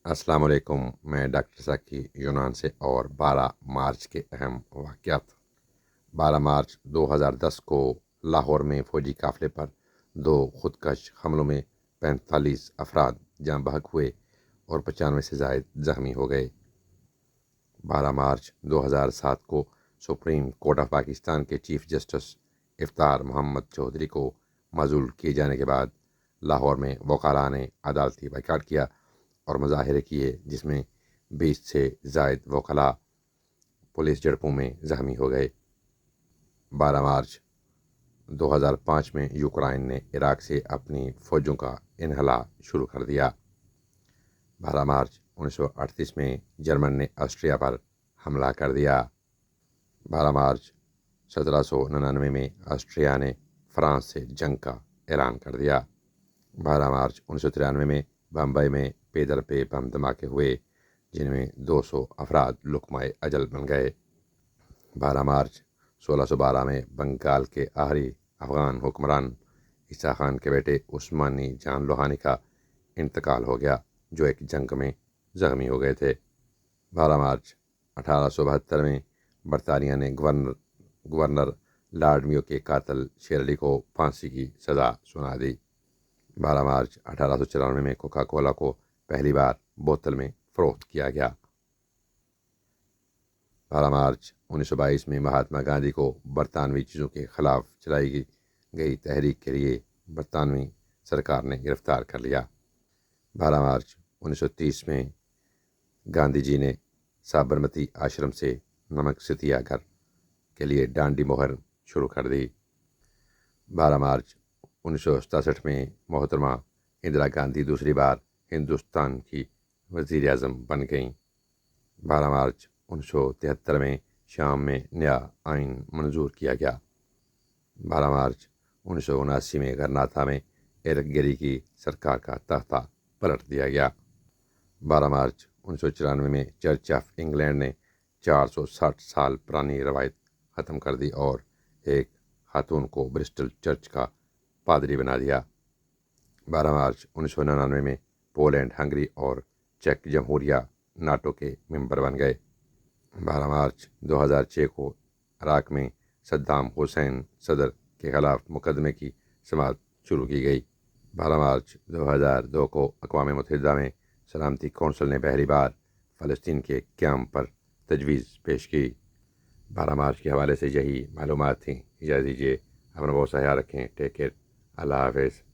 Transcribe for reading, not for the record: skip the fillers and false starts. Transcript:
السلام علیکم، میں ڈاکٹر ذکی یونان سے اور 12 مارچ کے اہم واقعات۔ 12 مارچ 2010 کو لاہور میں فوجی قافلے پر دو خودکش حملوں میں 45 افراد جاں بحق ہوئے اور 95 سے زائد زخمی ہو گئے۔ 12 مارچ 2007 کو سپریم کورٹ آف پاکستان کے چیف جسٹس افطار محمد چودھری کو معزول کیے جانے کے بعد لاہور میں وکلاء نے عدالتی بائیکاٹ کیا اور مظاہرے کیے، جس میں 20 سے زائد وکلاء پولیس جھڑپوں میں زخمی ہو گئے۔ 12 مارچ 2005 میں یوکرائن نے عراق سے اپنی فوجوں کا انخلا شروع کر دیا۔ 12 مارچ 1938 میں جرمن نے آسٹریا پر حملہ کر دیا۔ 12 مارچ 1799 میں آسٹریا نے فرانس سے جنگ کا اعلان کر دیا۔ 12 مارچ 1993 میں بمبئی میں پے در پہ بم دھماکے ہوئے، جن میں 200 افراد لقمۂ اجل بن گئے۔ 12 مارچ 1612 میں بنگال کے آخری افغان حکمران عیسیٰ خان کے بیٹے عثمانی جان لوہانی کا انتقال ہو گیا، جو ایک جنگ میں زخمی ہو گئے تھے۔ 12 مارچ 1872 میں برطانیہ نے گورنر لارڈ میو کے قاتل شیر علی کو پھانسی کی سزا سنا دی۔ 12 مارچ 1894 میں کوکا کولا کو پہلی بار بوتل میں فروخت کیا گیا۔ 12 مارچ 1922 میں مہاتما گاندھی کو برطانوی چیزوں کے خلاف چلائی گئی تحریک کے لیے برطانوی سرکار نے گرفتار کر لیا۔ 12 مارچ 1930 میں گاندھی جی نے سابرمتی آشرم سے نمک ستیا گھر کے لیے ڈانڈی مہم شروع کر دی۔ 12 مارچ 1967 میں محترمہ اندرا گاندھی دوسری بار ہندوستان کی وزیر اعظم بن گئیں۔ 12 مارچ 1973 میں شام میں نیا آئین منظور کیا گیا۔ 12 مارچ 1979 میں غرناطہ میں ایرک گیری کی سرکار کا تختہ پلٹ دیا گیا۔ 12 مارچ 1994 میں چرچ آف انگلینڈ نے 460 سال پرانی روایت ختم کر دی اور ایک خاتون کو برسٹل چرچ کا پادری بنا دیا۔ 12 مارچ 1999 میں پولینڈ، ہنگری اور چیک جمہوریہ ناٹو کے ممبر بن گئے۔ 12 مارچ 2006 کو عراق میں صدام حسین صدر کے خلاف مقدمے کی سماعت شروع کی گئی۔ 12 مارچ 2002 کو اقوام متحدہ میں سلامتی کونسل نے پہلی بار فلسطین کے قیام پر تجویز پیش کی۔ 12 مارچ کے حوالے سے یہی معلومات تھیں۔ اجازت دیجیے، اپنا بہت سا خیال رکھیں۔ ٹیک کیئر، اللہ حافظ۔